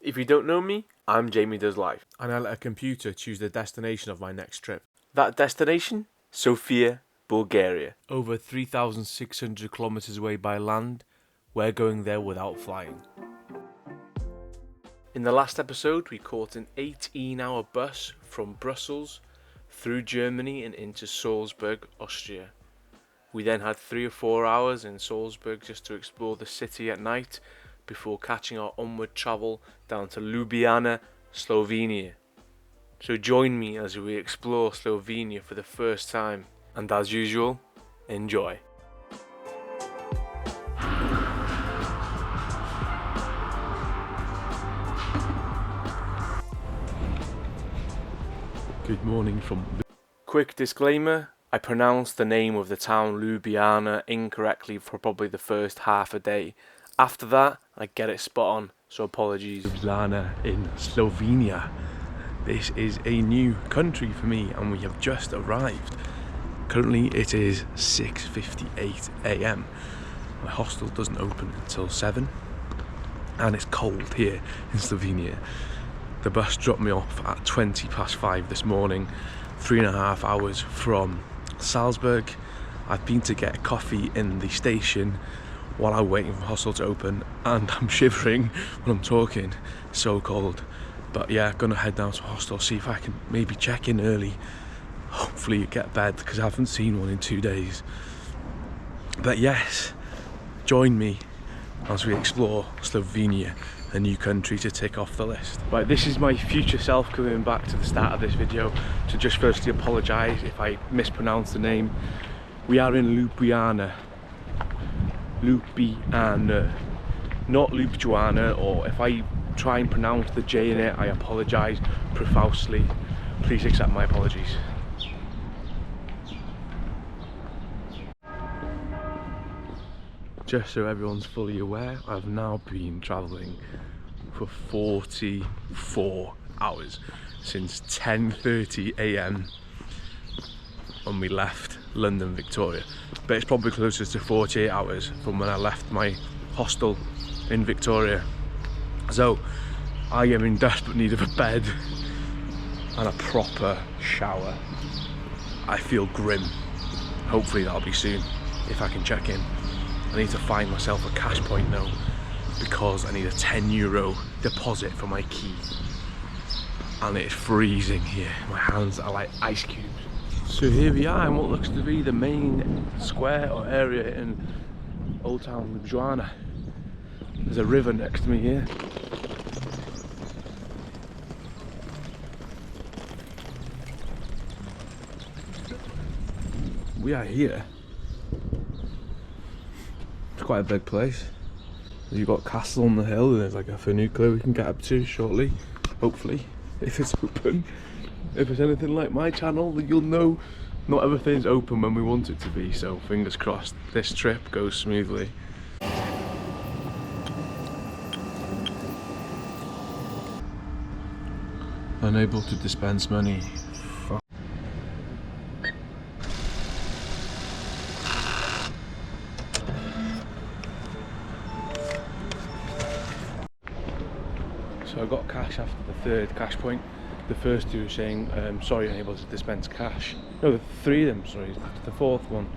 If you don't know me, I'm Jamie Does Life, and I let a computer choose the destination of my next trip. That destination? Sofia, Bulgaria. Over 3,600 kilometers away by land, we're going there without flying. In the last episode, we caught an 18-hour bus from Brussels through Germany and into Salzburg, Austria. We then had 3 or 4 hours in Salzburg just to explore the city at night before catching our onward travel down to Ljubljana, Slovenia. So join me as we explore Slovenia for the first time, and as usual, enjoy. Good morning from... Quick disclaimer, I pronounced the name of the town Ljubljana incorrectly for probably the first half a day. After that, I get it spot on, so apologies. Ljubljana in Slovenia. This is a new country for me and we have just arrived. Currently it is 6:58 AM. My hostel doesn't open until 7 and it's cold here in Slovenia. The bus dropped me off at 5:20 this morning, 3.5 hours from Salzburg. I've been to get a coffee in the station while I'm waiting for the hostel to open and I'm shivering when I'm talking, it's so cold. But yeah, gonna head down to the hostel, see if I can maybe check in early, hopefully get a bed because I haven't seen one in 2 days. But yes, join me as we explore Slovenia, a new country to tick off the list. Right, this is my future self coming back to the start of this video to just firstly apologise if I mispronounce the name. We are in Ljubljana, not Ljubljana, or if I try and pronounce the J in it, I apologise profusely. Please accept my apologies. Just so everyone's fully aware, I've now been travelling for 44 hours since 10:30 AM when we left London, Victoria. But it's probably closer to 48 hours from when I left my hostel in Victoria. So I am in desperate need of a bed and a proper shower. I feel grim. Hopefully that'll be soon if I can check in. I need to find myself a cash point now because I need a €10 deposit for my key. And it's freezing here. My hands are like ice cubes. So here we are in what looks to be the main square or area in Old Town Ljubljana. There's a river next to me here. We are here. It's quite a big place. You've got Castle on the Hill and there's like a funicular we can get up to shortly, hopefully, if it's open. If it's anything like my channel, then you'll know not everything's open when we want it to be, so fingers crossed this trip goes smoothly. Unable to dispense money. So I got cash after the third cash point. The first two were saying, sorry, unable to dispense cash. No, the three of them, sorry. After the fourth one,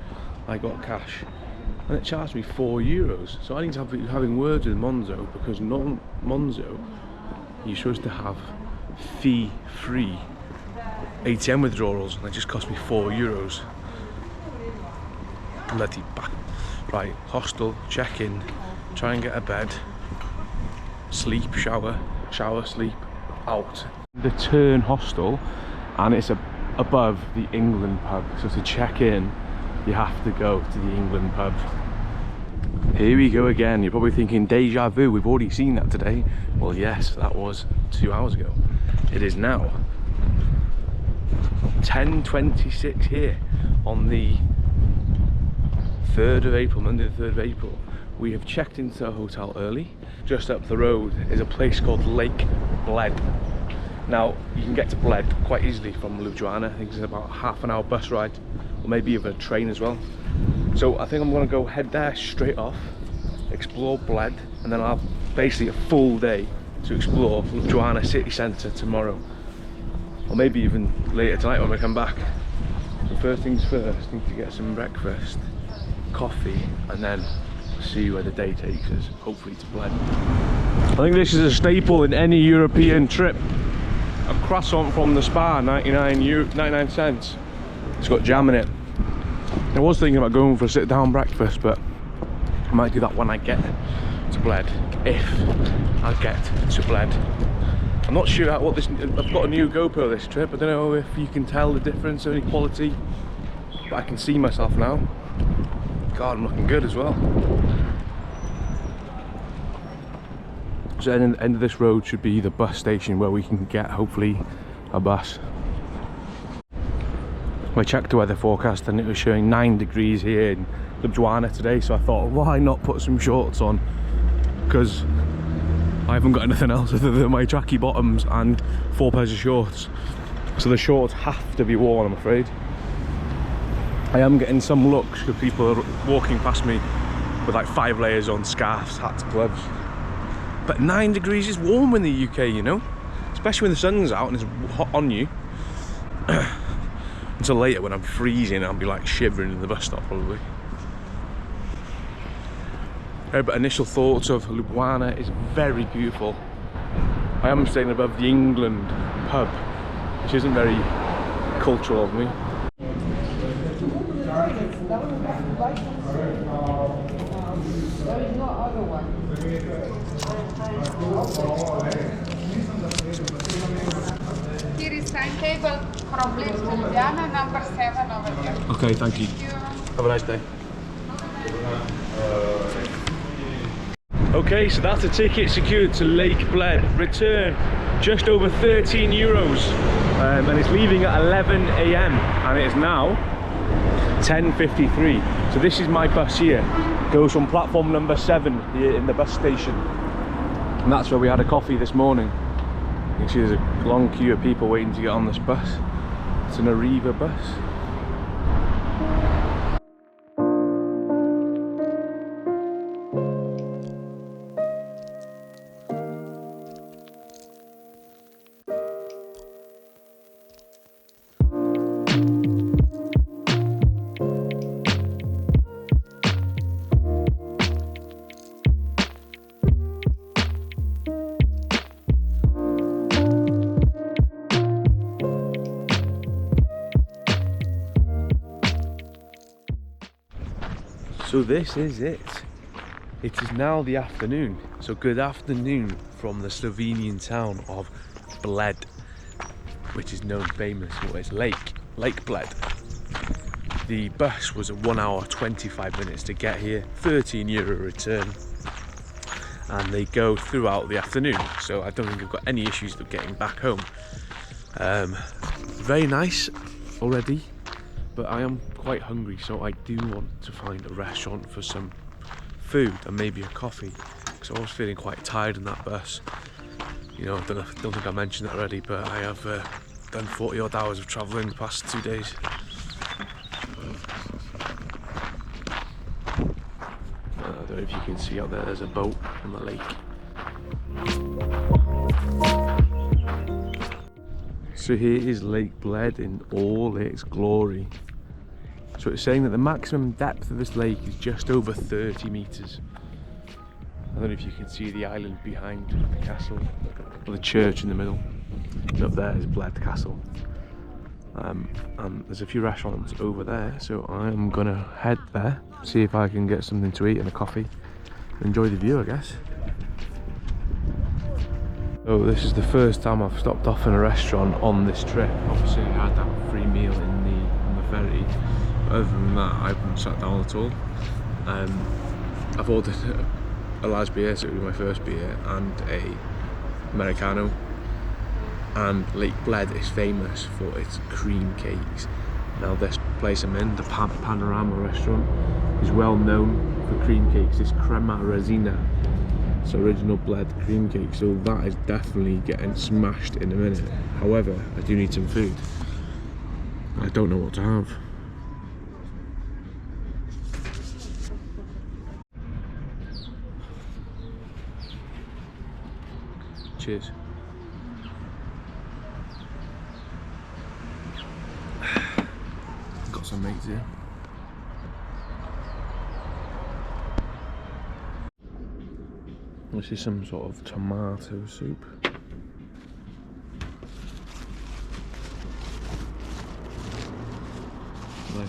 I got cash. And it charged me €4. So I need to be having words with Monzo because non-Monzo, you're supposed to have fee-free ATM withdrawals and it just cost me €4. Bloody back. Right, hostel, check in, try and get a bed, sleep, shower, sleep, out. The Turn hostel and it's above the England pub, so to check in you have to go to the England pub. Here we go again. You're probably thinking deja vu, we've already seen that today. Well yes, that was 2 hours ago. It is now 10:26 here on the 3rd of April, Monday the 3rd of April. We have checked into a hotel early. Just up the road is a place called Lake Bled. Now, you can get to Bled quite easily from Ljubljana. I think it's about a half-an-hour bus ride, or maybe even a train as well. So I think I'm gonna go head there straight off, explore Bled, and then I'll have basically a full day to explore Ljubljana city centre tomorrow, or maybe even later tonight when we come back. So first things first, need to get some breakfast, coffee, and then see where the day takes us, hopefully to Bled. I think this is a staple in any European trip. A croissant from the Spa, 99 cents. It's got jam in it. I was thinking about going for a sit down breakfast, but I might do that when I get to Bled, if I get to Bled. I'm not sure what this, I've got a new GoPro this trip. I don't know if you can tell the difference or any quality, but I can see myself now. God, I'm looking good as well. So at the end of this road should be the bus station where we can get, hopefully, a bus. I checked the weather forecast and it was showing 9 degrees here in Ljubljana today, so I thought, why not put some shorts on? Because I haven't got anything else other than my tracky bottoms and 4 pairs of shorts. So the shorts have to be worn, I'm afraid. I am getting some looks because people are walking past me with like 5 layers on, scarves, hats, gloves. But 9 degrees is warm in the UK, you know? Especially when the sun's out and it's hot on you. Until later when I'm freezing, I'll be like shivering in the bus stop probably. But initial thoughts of Ljubljana is very beautiful. I am staying above the England pub, which isn't very cultural of me. There is no other one. Here is timetable from Bled to Ljubljana, number 7 over here. Okay, thank you. Have a nice day. Okay, so that's a ticket secured to Lake Bled. Return just over 13 euros, and it's leaving at 11 AM and it is now 10:53. So this is my bus here. Goes from platform number 7 here in the bus station, and that's where we had a coffee this morning. You can see there's a long queue of people waiting to get on this bus. It's an Arriva bus. So this is it. It is now the afternoon. So good afternoon from the Slovenian town of Bled, which is known famous for its Lake Bled. The bus was 1 hour 25 minutes to get here, 13 euro return, and they go throughout the afternoon. So I don't think I've got any issues with getting back home. Very nice already. But I am quite hungry, so I do want to find a restaurant for some food and maybe a coffee, because I was feeling quite tired in that bus. You know, I don't think I mentioned that already, but I have done 40 odd hours of travelling the past 2 days. I don't know if you can see out there, there's a boat on the lake. So here is Lake Bled in all its glory. So it's saying that the maximum depth of this lake is just over 30 metres. I don't know if you can see the island behind the castle, or the church in the middle. And up there is Bled Castle. And there's a few restaurants over there, so I'm gonna head there, see if I can get something to eat and a coffee, and enjoy the view, I guess. So this is the first time I've stopped off in a restaurant on this trip. Obviously I had that free meal on the ferry. Other than that, I haven't sat down at all. I've ordered a large beer, so it was my first beer, and a Americano. And Lake Bled is famous for its cream cakes. Now this place I'm in, the Panorama restaurant, is well known for cream cakes. It's crema resina. It's original Bled cream cake, so that is definitely getting smashed in a minute. However, I do need some food. I don't know what to have. Cheers. Got some mates here. This is some sort of tomato soup. Nice.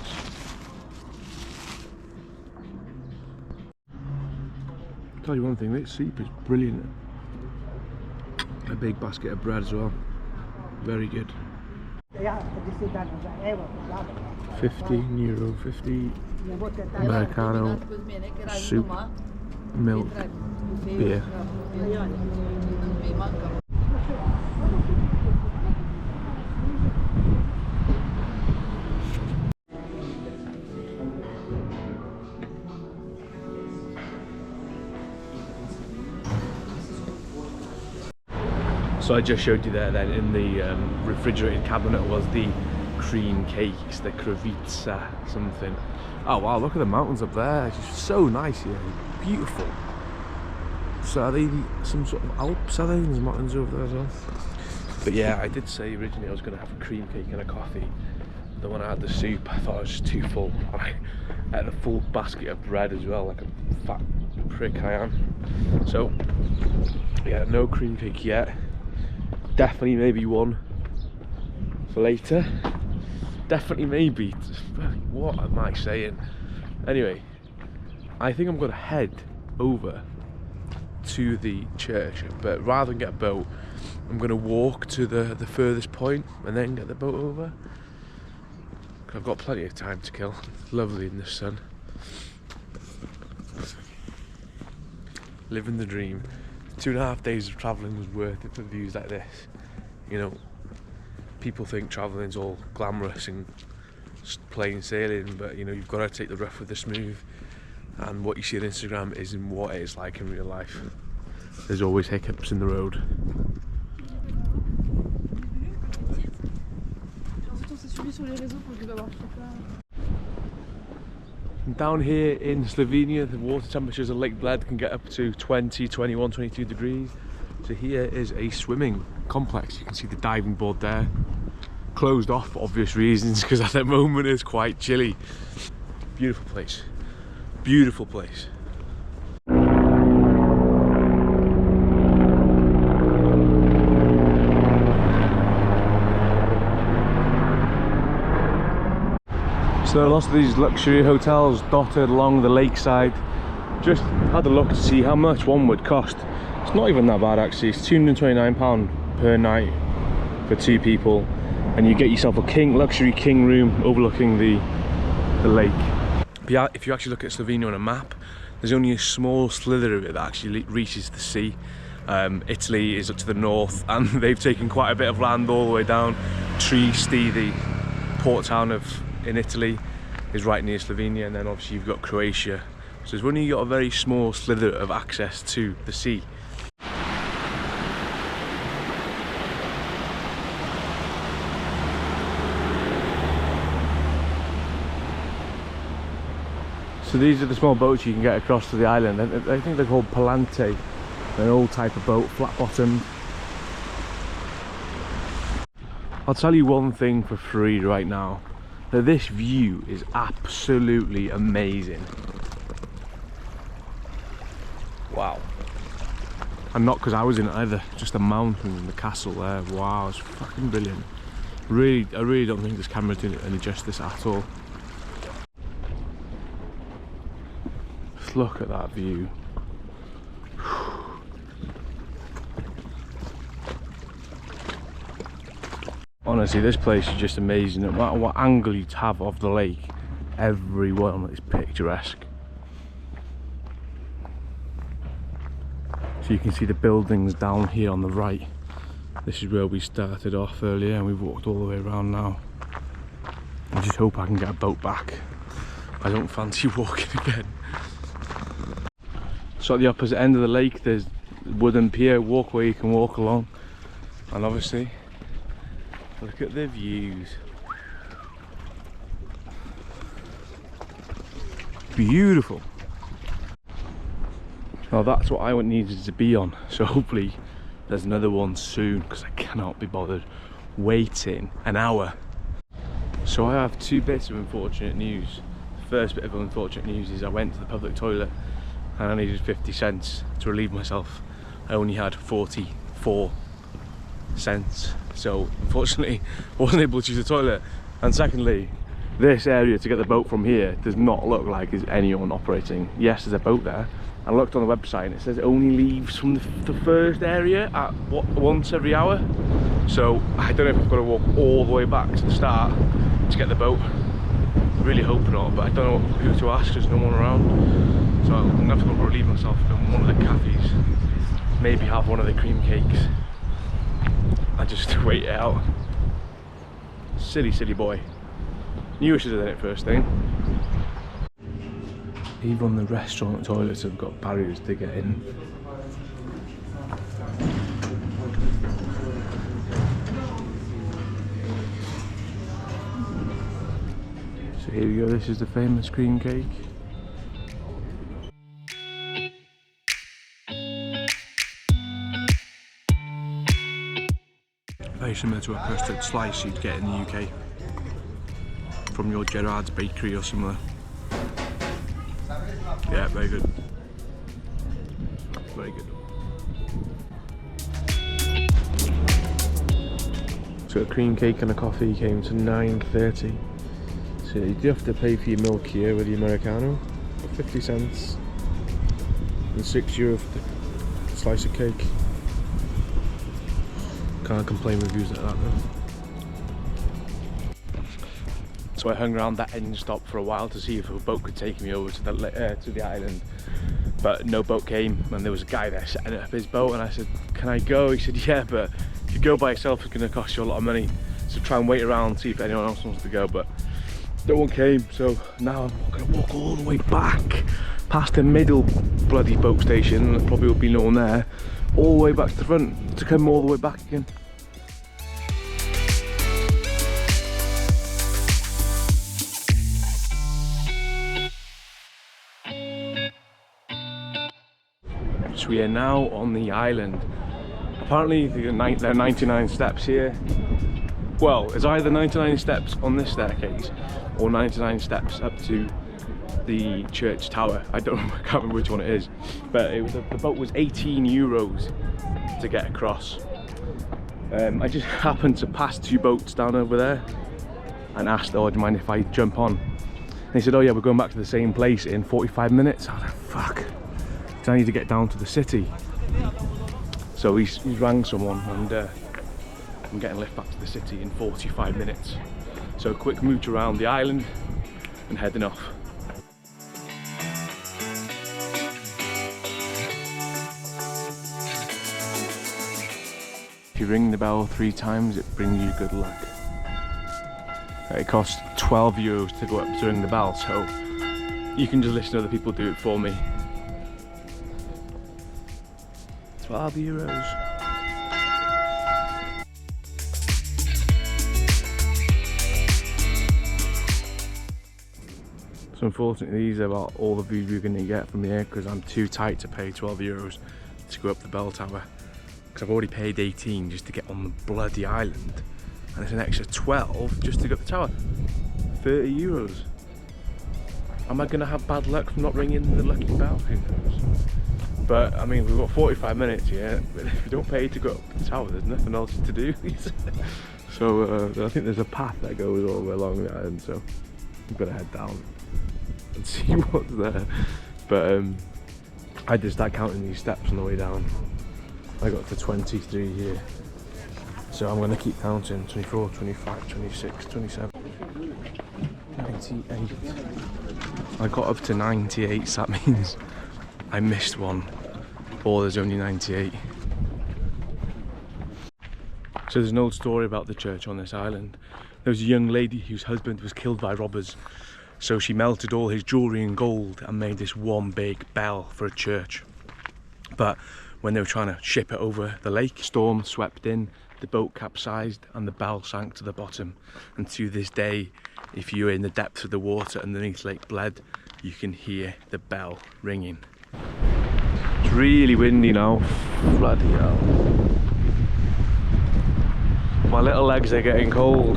Tell you one thing, this soup is brilliant. A big basket of bread as well. Very good. €15.50 Americano, soup, milk, beer. So I just showed you there then in the refrigerated cabinet was the cream cakes, the kravica something. Oh wow, look at the mountains up there, it's just so nice here, beautiful. So are they some sort of Alps, are they? There's mountains over there as well. But yeah, I did say originally I was going to have a cream cake and a coffee. Then when I had the soup, I thought I was just too full. I had a full basket of bread as well, like a fat prick I am. So yeah, no cream cake yet. Definitely maybe one for later. Definitely maybe. What am I saying? Anyway, I think I'm going to head over to the church, but rather than get a boat, I'm going to walk to the furthest point and then get the boat over. I've got plenty of time to kill. It's lovely in the sun. Living the dream. 2.5 days of travelling was worth it for views like this. You know, people think travelling's all glamorous and plain sailing, but you know, you've got to take the rough with the smooth, and what you see on Instagram isn't what it is like in real life. There's always hiccups in the road. Down here in Slovenia, the water temperatures of Lake Bled can get up to 20, 21, 22 degrees. So here is a swimming complex. You can see the diving board there. Closed off for obvious reasons, because at the moment it's quite chilly. Beautiful place. Beautiful place. So lots of these luxury hotels dotted along the lakeside. Just had a look to see how much one would cost. It's not even that bad actually. It's £229 per night for 2 people, and you get yourself a luxury king room overlooking the lake. But yeah, if you actually look at Slovenia on a map, there's only a small slither of it that actually reaches the sea. Italy is up to the north, and they've taken quite a bit of land all the way down. Trieste, the port town in Italy, is right near Slovenia, and then obviously you've got Croatia. So there's only got a very small slither of access to the sea. So these are the small boats you can get across to the island. I think they're called Palante, an old type of boat, flat bottomed. I'll tell you one thing for free right now, that this view is absolutely amazing. Wow. And not because I was in it either, just the mountains and the castle there. Wow, it's fucking brilliant. I really don't think this camera did any justice at all. Just look at that view. Honestly, this place is just amazing. No matter what angle you have of the lake, everyone is picturesque. So you can see the buildings down here on the right. This is where we started off earlier, and we've walked all the way around now. I just hope I can get a boat back. I don't fancy walking again. So at the opposite end of the lake, there's a wooden pier walkway you can walk along, and obviously look at the views. Beautiful. Now that's what I needed to be on, so hopefully there's another one soon because I cannot be bothered waiting an hour. So I have two bits of unfortunate news. The first bit of unfortunate news is I went to the public toilet and I needed 50 cents to relieve myself. I only had 44 cents, so unfortunately I wasn't able to use the toilet. And secondly, this area to get the boat from here does not look like there's anyone operating. Yes, there's a boat there. I looked on the website and it says it only leaves from the first area at once every hour. So I don't know if I've got to walk all the way back to the start to get the boat. I really hope not, but I don't know who to ask, there's no one around. So I'm gonna have to go relieve myself in one of the cafes. Maybe have one of the cream cakes and just wait it out. Silly boy. Knew I should have done it first thing. Even the restaurant toilets have got barriers to get in. So here we go, this is the famous cream cake. Very similar to a custard slice you'd get in the UK from your Gerard's bakery or similar. Yeah, very good. Very good. So a cream cake and a coffee came to $9.30. So you do have to pay for your milk here with the Americano, 50 cents, and €6 for the slice of cake. Can't complain with views like that though. So I hung around that end stop for a while to see if a boat could take me over to the island, but no boat came, and there was a guy there setting up his boat, and I said, can I go? He said, yeah, but if you go by yourself it's going to cost you a lot of money, so try and wait around, see if anyone else wants to go, but no one came. So now I'm going to walk all the way back past the middle bloody boat station, there probably will be no one there, all the way back to the front to come all the way back again. So we are now on the island. Apparently there are 99 steps here. Well, it's either 99 steps on this staircase or 99 steps up to the church tower. I can't remember which one it is. But the boat was €18 to get across. I just happened to pass two boats down over there and asked, oh, do you mind if I jump on? And he said, oh yeah, we're going back to the same place in 45 minutes. I was like, fuck. I need to get down to the city. So he's rang someone, and I'm getting left back to the city in 45 minutes. So a quick mooch around the island and heading off. If you ring the bell 3 times, it brings you good luck. It costs €12 to go up to ring the bell, so you can just listen to other people do it for me. €12. So unfortunately these are about all the views we're going to get from here, because I'm too tight to pay €12 to go up the bell tower, because I've already paid 18 just to get on the bloody island, and it's an extra 12 just to go up the tower. €30. Am I going to have bad luck from not ringing the lucky bell? Who knows? But I mean, we've got 45 minutes here, but if we don't pay to go up the tower, there's nothing else to do. So I think there's a path that goes all the way along the island, so we've got to head down and see what's there. But I did start counting these steps on the way down. I got to 23 here. So I'm going to keep counting. 24, 25, 26, 27, 98. I got up to 98, so that means I missed one, or there's only 98. So there's an old story about the church on this island. There was a young lady whose husband was killed by robbers, so she melted all his jewellery in gold and made this one big bell for a church. But when they were trying to ship it over the lake, storm swept in, the boat capsized and the bell sank to the bottom. And to this day, if you're in the depths of the water underneath Lake Bled, you can hear the bell ringing. It's really windy now. Bloody hell. My little legs are getting cold.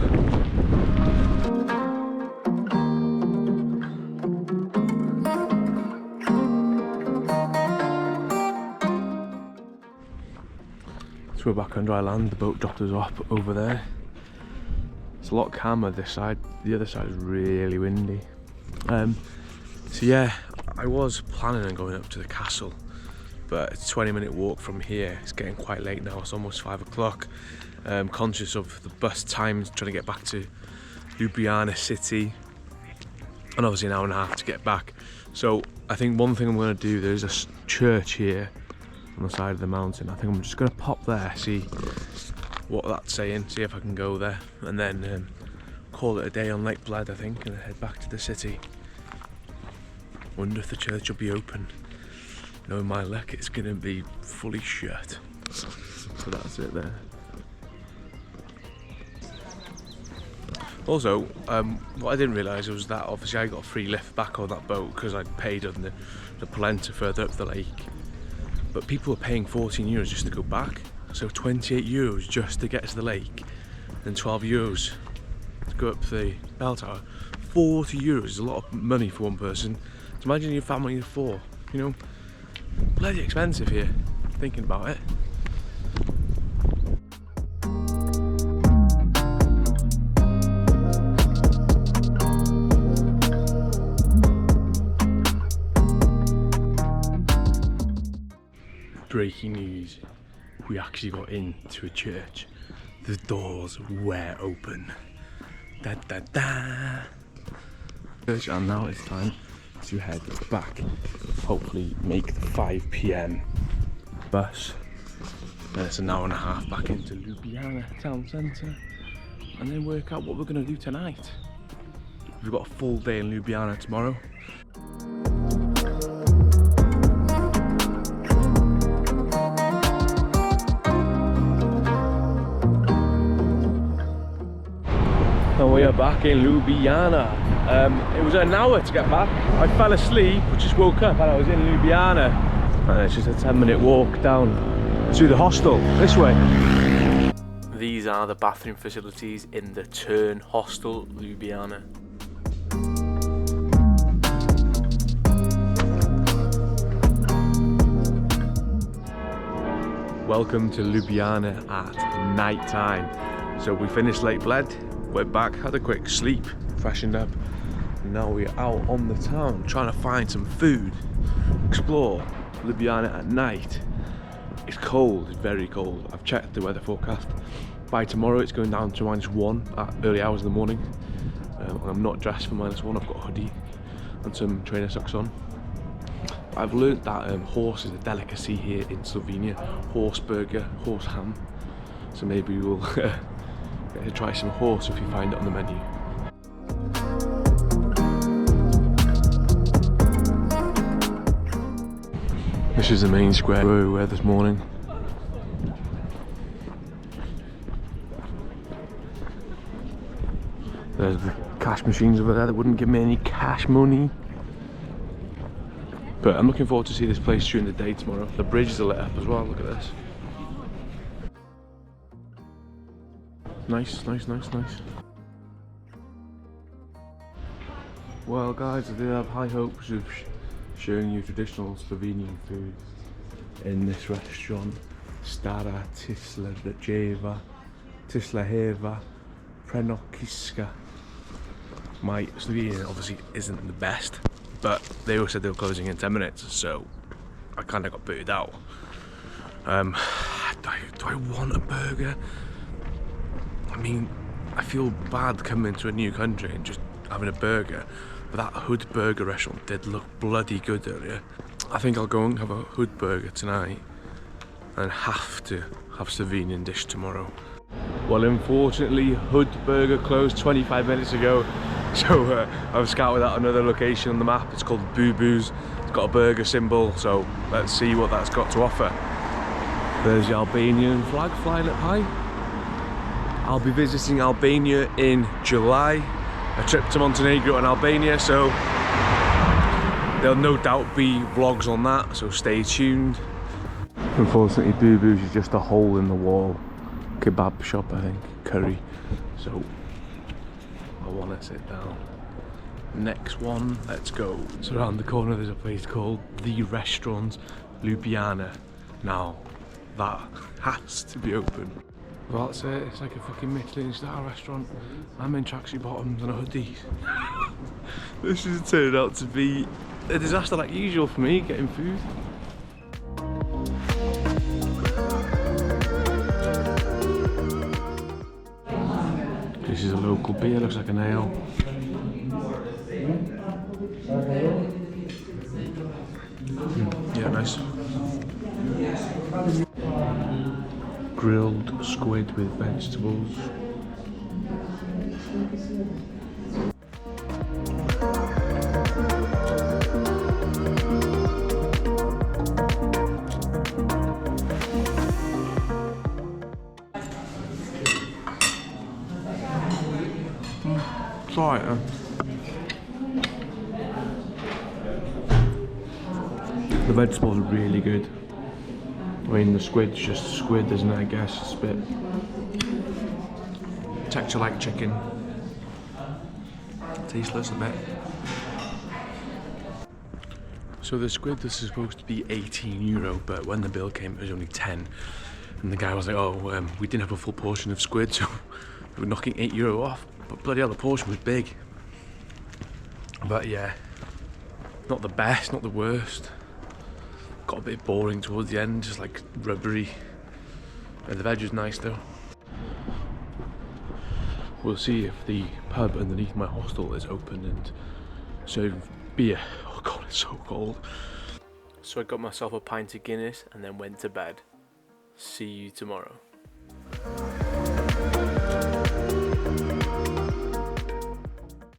So we're back on dry land. The boat dropped us off over there. It's a lot calmer this side. The other side is really windy. So yeah, I was planning on going up to the castle, but it's a 20-minute walk from here. It's getting quite late now. It's almost 5 o'clock. Conscious of the bus times, trying to get back to Ljubljana city, and obviously an hour and a half to get back. So I think one thing I'm going to do, there's a church here on the side of the mountain. I think I'm just going to pop there, see what that's saying, see if I can go there, and then call it a day on Lake Bled, I think, and head back to the city. Wonder if the church will be open. Knowing my luck, it's going to be fully shut. So that's it there. Also, what I didn't realise was that obviously I got a free lift back on that boat because I'd paid on the polenta further up the lake. But people are paying 14 euros just to go back. So 28 euros just to get to the lake, and 12 euros to go up the bell tower. 40 euros is a lot of money for one person. So imagine your family of 4, you know. Bloody expensive here, thinking about it. Breaking news, we actually got into a church. The doors were open. Da da da! And now it's time to head back. Hopefully make the 5 PM bus. Then it's an hour and a half back into Ljubljana town centre, and then work out what we're going to do tonight. We've got a full day in Ljubljana tomorrow. And we are back in Ljubljana. It was an hour to get back. I fell asleep, but just woke up and I was in Ljubljana. And it's just a 10-minute walk down to the hostel, this way. These are the bathroom facilities in the Turn Hostel, Ljubljana. Welcome to Ljubljana at night time. So we finished Lake Bled. Went back, had a quick sleep, freshened up, and now we're out on the town trying to find some food, explore Ljubljana at night. It's cold, it's very cold. I've checked the weather forecast. By tomorrow it's going down to -1 at early hours in the morning. I'm not dressed for -1, I've got a hoodie and some trainer socks on. I've learnt that horse is a delicacy here in Slovenia. Horse burger, horse ham. So maybe we'll get to try some horse if you find it on the menu. This is the main square where we were this morning. There's the cash machines over there that wouldn't give me any cash money. But I'm looking forward to see this place during the day tomorrow. The bridges are lit up as well, look at this. Nice, nice, nice, nice. Well guys, I do have high hopes of showing you traditional Slovenian food in this restaurant. Stara Tislaheva Prenokiska. My Slovenian obviously isn't the best, but they all said they were closing in 10 minutes, so I kind of got booted out. Do I want a burger? I mean, I feel bad coming to a new country and just having a burger, but that Hood Burger restaurant did look bloody good earlier. I think I'll go and have a Hood Burger tonight and have to have Slovenian dish tomorrow. Well, unfortunately, Hood Burger closed 25 minutes ago, so I've scouted out another location on the map. It's called Boo Boo's. It's got a burger symbol, so let's see what that's got to offer. There's the Albanian flag flying up high. I'll be visiting Albania in July, a trip to Montenegro and Albania, so there'll no doubt be vlogs on that, so stay tuned. Unfortunately, Boo Boo's is just a hole in the wall kebab shop, I think, curry. So I want to sit down. Next one, let's go. So around the corner there's a place called The Restaurant Ljubljana. Now that has to be open. Well, that's it. It's like a fucking Michelin-star restaurant. I'm in tracksuit bottoms and a hoodie. This is turning out to be a disaster like usual for me getting food. This is a local beer, looks like an ale. Yeah, nice. Grilled squid with vegetables. It's alright, huh? The vegetables are really good. I mean, the squid's just squid, isn't it? I guess it's a bit texture like chicken. Tasteless a bit. So the squid, this is supposed to be €18, but when the bill came, it was only 10. And the guy was like, "Oh, we didn't have a full portion of squid, so we were knocking €8 off." But bloody hell, the portion was big. But yeah, not the best, not the worst. Got a bit boring towards the end, just like rubbery. And the veg was nice though. We'll see if the pub underneath my hostel is open and serve beer. Oh god, it's so cold. So I got myself a pint of Guinness and then went to bed. See you tomorrow.